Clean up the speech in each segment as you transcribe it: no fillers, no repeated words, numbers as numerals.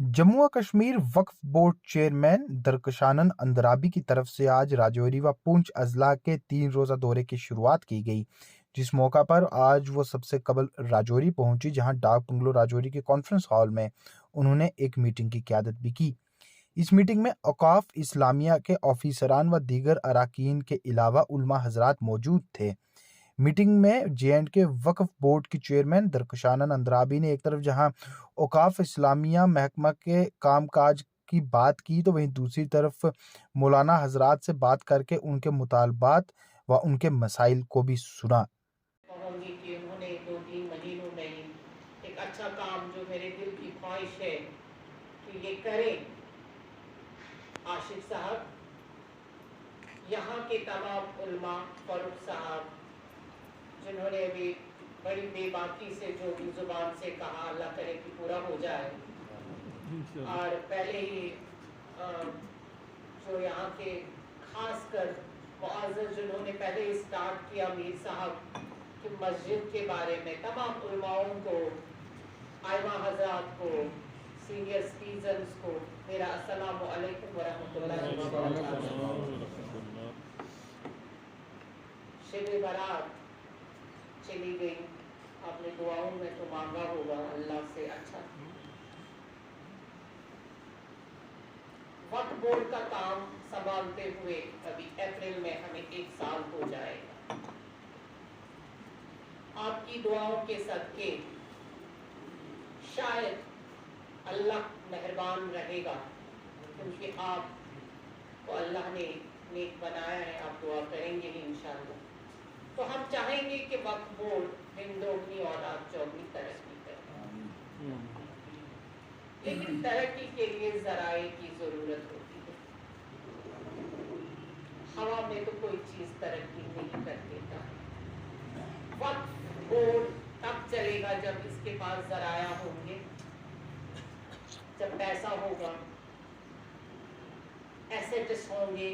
जम्मू व कश्मीर वक्फ board chairman दरकशानन Andrabi की तरफ से आज राजौरी व पुंछ अजला के 3 रोज़ा दौरे की शुरुआत की गई, जिस मौका पर आज वो सबसे कबल राजौरी पहुंची, जहां डाक बंगलो राजौरी के कॉन्फ्रेंस हॉल में उन्होंने एक मीटिंग की क़यादत भी की। इस मीटिंग में औकाफ इस्लामिया के ऑफिसरान व दीगर अराकीन के अलावा उलमा हजरात मौजूद थे। मीटिंग में जे.एंड.के वक्फ बोर्ड की चेयरमैन दरकशानन अंदराबी ने एक तरफ जहां औकाफ इस्लामिया महकमा के कामकाज की बात की, तो वहीं दूसरी तरफ मौलाना हजरात से बात करके उनके मुतालबात व उनके मसाइल को भी सुना। कहूँगी कि उन्होंने 2-3 महीनों में ही एक अच्छा काम जो मेरे दिल की ख्वाहिश है कि ये करें। आशिफ साहब, यहाँ के तमाम उलमा, फारूक साहब, जिन्होंने अभी बड़ी बेबाकी से जो भी जुबान से कहा, अल्लाह करे कि पूरा हो जाए। और पहले ही जो यहाँ के खास कर मुअज़्ज़ज़ जिन्होंने पहले ही स्टार्ट किया, मीर साहब कि मस्जिद के बारे में तमाम उलमाओं को, आइमा हज़रात को, सीनियर सिटीजन्स को मेरा अस्सलामु अलैकुम व रहमतुल्लाहि व बरकातहू। शब बारात चली गई, आपने दुआओं में तो मांगा होगा अल्लाह से। अच्छा, वक्फ बोर्ड का काम संभालते हुए अभी अप्रैल में हमें 1 साल हो जाएगा। आपकी दुआओं के सदके शायद अल्लाह मेहरबान रहेगा, क्योंकि आपको अल्लाह ने नेक बनाया है, आप दुआ करेंगे ही इंशाअल्लाह। तो हम चाहेंगे कि वक्फ बोर्ड दिन दोगुनी और रात चौगुनी तरक्की करे, लेकिन तरक्की के लिए ज़राए की ज़रूरत होती है। हवा में तो कोई चीज़ तरक्की नहीं कर देता। वक्फ बोर्ड तब चलेगा जब इसके पास ज़राया होंगे, जब पैसा होगा, एसेट्स होंगे,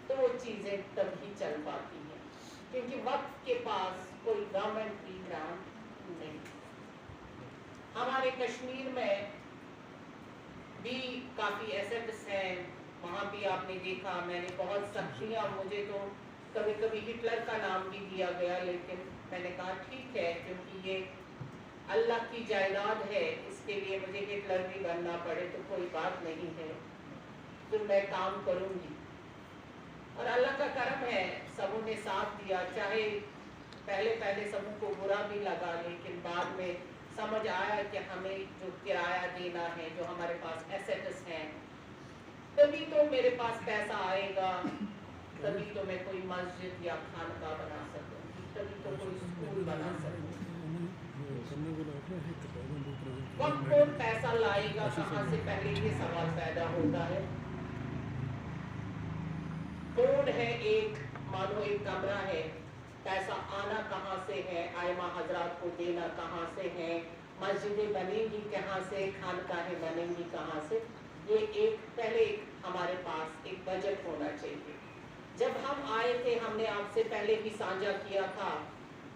तो वो चीज़ें तभी चल पाती हैं, क्योंकि वक्फ के पास कोई गवर्नमेंट की ग्रांट नहीं। हमारे कश्मीर में भी काफ़ी एसेट्स हैं, वहाँ भी आपने देखा, मैंने बहुत सख्तियाँ, मुझे तो कभी कभी हिटलर का नाम भी दिया गया, लेकिन मैंने कहा ठीक है, क्योंकि ये अल्लाह की जायदाद है, इसके लिए मुझे हिटलर भी बनना पड़े तो कोई बात नहीं है, तो मैं काम करूँगी। और अल्लाह का करम है, सबों ने साथ दिया, चाहे पहले सबों को बुरा भी लगा, लेकिन बाद में समझ आया कि हमें जो किराया देना है, जो हमारे पास एसेट्स हैं, तभी तो मेरे पास पैसा आएगा, तभी तो मैं कोई मस्जिद या खानका बना सकूँ, तभी तो कोई स्कूल बना सकूँ। वक्त कौन पैसा लाएगा कहाँ से, पहले ये सवाल पैदा होता है। कौन है, एक मानो एक कमरा है, पैसा आना कहाँ से है, आइमा हजरात को देना कहाँ से है, मस्जिदें बनेंगी कहाँ से, खानकाहें बनेंगी कहाँ से, ये पहले हमारे पास एक बजट होना चाहिए। जब हम आए थे, हमने आपसे पहले भी साझा किया था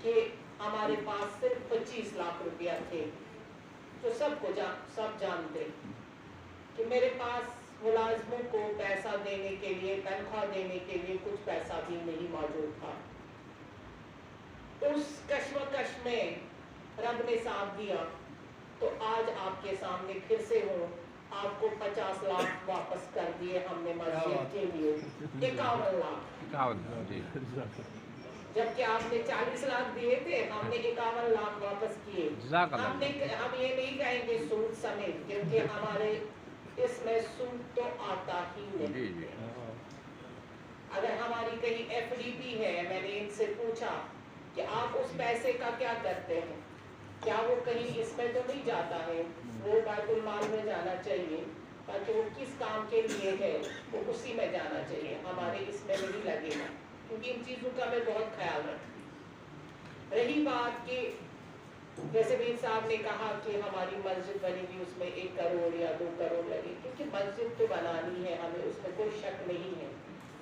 कि हमारे पास सिर्फ 25 लाख रुपया थे, तो सब जानते कि मेरे पास मुलाजमों को पैसा देने के लिए, तनख्वाह देने के लिए कुछ पैसा भी नहीं मौजूद था। उस कश्मकश में रब ने साथ दिया, तो आज आपके सामने फिर से हूँ, आपको 50 लाख वापस कर दिए हमने मस्जिद के लिए, 51 लाख, जबकि आपने 40 लाख दिए थे, हमने 51 लाख वापस किए। हम ये नहीं कहेंगे सूद समेत, क्योंकि हमारे इसमें सूद तो आता ही नहीं। अगर हमारी कहीं FDP है, मैंने इनसे पूछा कि आप उस पैसे का क्या करते हैं, क्या वो कहीं इसमें तो नहीं जाता है, वो बैतुल माल में जाना चाहिए, ताकि वो किस काम के लिए है वो उसी में जाना चाहिए, हमारे इसमें नहीं लगेगा, क्योंकि इन चीज़ों का मैं बहुत ख्याल रखती। रही बात कि जैसे मीर साहब ने कहा कि हमारी मस्जिद बनेगी, उसमें 1 करोड़ या 2 करोड़ लगे, क्योंकि मस्जिद तो बनानी है हमें, उसमें कोई शक नहीं है,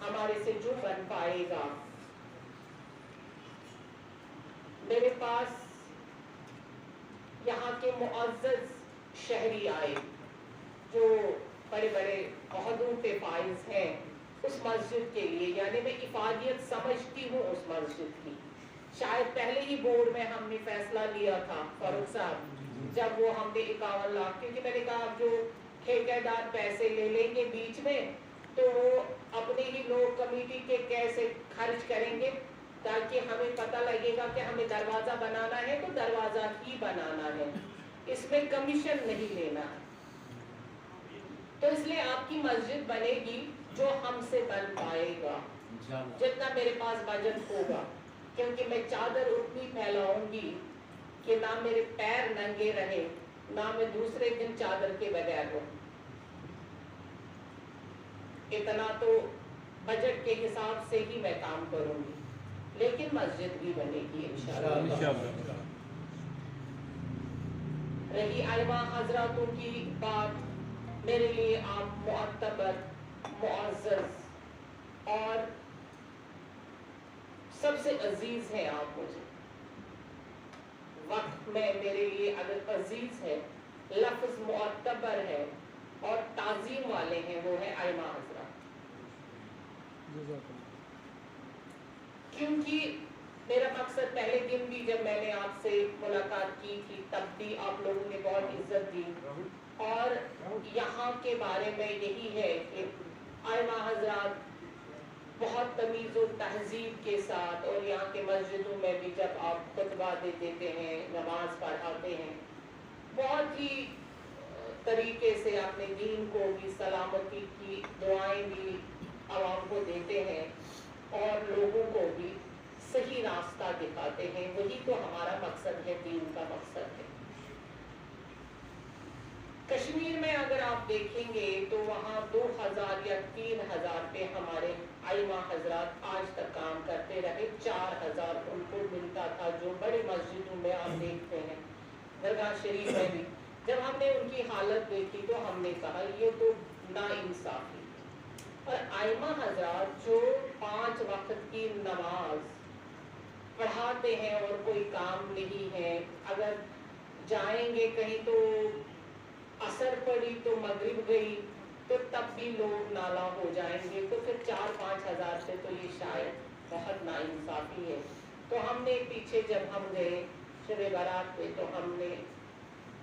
हमारे से जो बन पाएगा। मेरे पास यहाँ के मुअज़्ज़ज़ शहरी आए, جو بڑے بڑے عہدوں پہ فائز ہیں اس مسجد کے لیے، یعنی میں افادیت سمجھتی ہوں اس مسجد کی. شاید پہلے ہی بورڈ میں ہم نے فیصلہ لیا تھا فاروق صاحب، جب وہ ہم نے 51 لاکھ، کیونکہ میں نے کہا اب جو ٹھیکیدار پیسے لے لیں گے بیچ میں تو وہ اپنے ہی لوگ کمیٹی کے کیسے خرچ کریں گے، تاکہ ہمیں پتہ لگے گا کہ ہمیں دروازہ بنانا ہے تو دروازہ ہی بنانا ہے، اس میں کمیشن نہیں لینا ہے. تو اس لیے آپ کی مسجد بنے گی جو ہم سے بن پائے گا، جتنا میرے پاس بجٹ ہوگا، کیونکہ میں چادر اتنی پھیلاؤں گی کہ نہ میرے پیر ننگے رہے، نہ میں دوسرے دن چادر کے بغیر ہوں. اتنا تو بجٹ کے حساب سے ہی میں کام کروں گی، لیکن مسجد بھی بنے گی انشاءاللہ. رہی ائمہ حضراتوں کی بات، میرے لیے آپ معتبر، معزز اور سب سے عزیز ہیں. آپ مجھے وقت میں میرے لیے اگر عزیز ہے، لفظ معتبر ہے اور تعظیم والے ہیں، وہ ہے ائمہ حضرات. کیونکہ میرا مقصد پہلے دن بھی جب میں نے آپ سے ملاقات کی تھی تب بھی آپ لوگوں نے بہت عزت دی، اور یہاں کے بارے میں یہی ہے کہ ائمہ حضرات بہت تمیز و تہذیب کے ساتھ، اور یہاں کے مسجدوں میں بھی جب آپ خطبہ دیتے ہیں، نماز پڑھاتے ہیں، بہت ہی طریقے سے اپنے دین کو بھی، سلامتی کی دعائیں بھی عوام کو دیتے ہیں اور لوگوں کو بھی صحیح راستہ دکھاتے ہیں. وہی تو ہمارا مقصد ہے، دین کا مقصد ہے. کشمیر میں اگر آپ دیکھیں گے تو وہاں 2000 یا 3000 پہ ہمارے ائمہ حضرات آج تک کام کرتے رہے. 4000 ان کو ملتا تھا، جو بڑے مسجدوں میں آپ دیکھتے ہیں، درگاہ شریف میں بھی. جب ہم نے ان کی حالت دیکھی تو ہم نے کہا یہ تو ناانصافی. اور ائمہ حضرات جو 5 وقت کی نماز پڑھاتے ہیں اور کوئی کام نہیں ہے، اگر جائیں گے کہیں تو عصر پڑی تو مغرب گئی تو تب بھی لوگ نالا ہو جائیں گے، تو پھر 4-5 ہزار سے تو یہ شاید بہت ناانصافی ہے. تو ہم نے پیچھے جب ہم گئے شب برات پہ تو ہم نے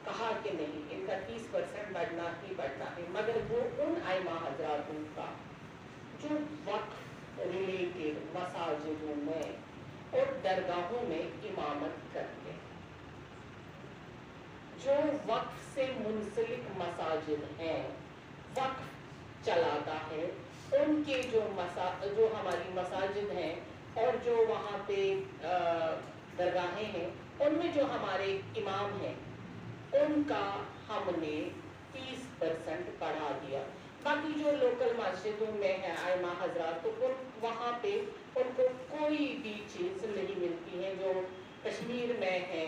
کہا کہ نہیں، ان کا 30% بڑھنا ہی بڑھنا ہے. مگر وہ ان ائمہ حضراتوں کا جو وقف ریلیٹڈ مساجدوں میں اور درگاہوں میں امامت کرتے ہیں، جو وقف سے منسلک مساجد ہیں، وقف چلاتا ہے، ان کے جو ہماری مساجد ہیں اور جو وہاں پہ درگاہیں ہیں، ان میں جو ہمارے امام ہیں ان کا ہم نے 30% بڑھا دیا. باقی جو لوکل مسجدوں میں ہیں ائمہ حضرات، تو وہاں پہ ان کو کوئی بھی چیز نہیں ملتی ہے جو کشمیر میں ہے.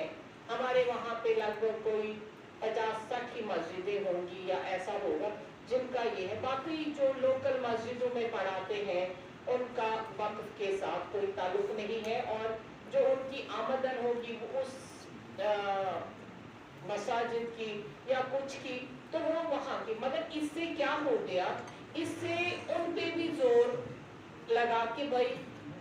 ہمارے وہاں پہ لگ بھگ کوئی 50-60 ہی مسجدیں ہوں گی یا ایسا ہوگا جن کا یہ ہے. باقی جو لوکل مسجدوں میں پڑھاتے ہیں ان کا وقف کے ساتھ کوئی تعلق نہیں ہے، اور جو ان کی آمدن ہوگی وہ اس مساجد کی یا کچھ کی تو وہ وہاں کی. مگر اس سے کیا ہو گیا، اس سے ان پہ بھی زور لگا کہ بھائی،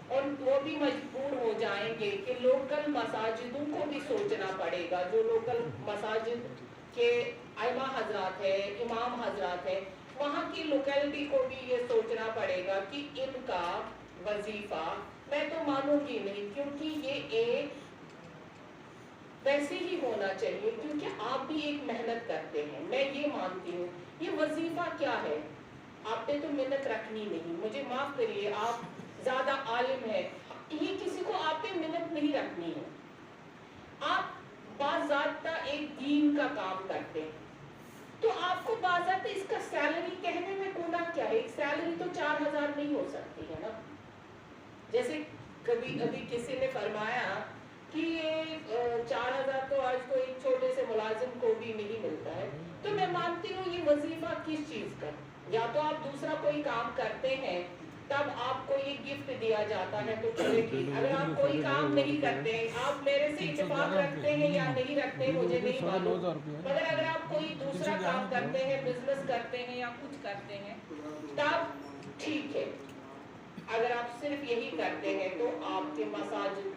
اور وہ بھی مجبور ہو جائیں گے کہ لوکل مساجدوں کو بھی سوچنا پڑے گا. جو لوکل مساجد کے ائمہ حضرات ہیں، امام حضرات ہیں، وہاں کی لوکیلٹی کو بھی یہ سوچنا پڑے گا کہ ان کا وظیفہ میں تو مانوں گی نہیں، کیونکہ یہ ایک ویسے ہی ہونا چاہیے، کیونکہ آپ بھی ایک محنت کرتے ہیں. میں یہ مانتی ہوں یہ وظیفہ کیا ہے، آپ نے تو محنت رکھنی نہیں. مجھے معاف کریے، آپ زیادہ عالم ہے، یہ کسی کو آپ پہ منت نہیں رکھنی ہے. آپ باضابطہ ایک دین کا کام کرتے ہیں تو آپ کو باضابطہ اس کا سیلری کہنے میں گناہ کیا ہے. ایک سیلری تو 4000 نہیں ہو سکتی ہے نا. جیسے کبھی ابھی کسی نے فرمایا کہ یہ 4000 تو آج تو ایک چھوٹے سے ملازم کو بھی نہیں ملتا ہے. تو میں مانتی ہوں یہ وظیفہ کس چیز کا، یا تو آپ دوسرا کوئی کام کرتے ہیں तब आपको ये गिफ्ट दिया जाता है। तो चले ठीक, अगर आप कोई काम नहीं करते हैं, आप मेरे से इत्तेफाक रखते हैं या नहीं रखते मुझे नहीं मालूम, मगर अगर आप कोई दूसरा काम करते हैं, बिजनेस करते हैं या कुछ करते हैं, तब ठीक है। अगर आप सिर्फ यही करते हैं तो आपके मसाजिद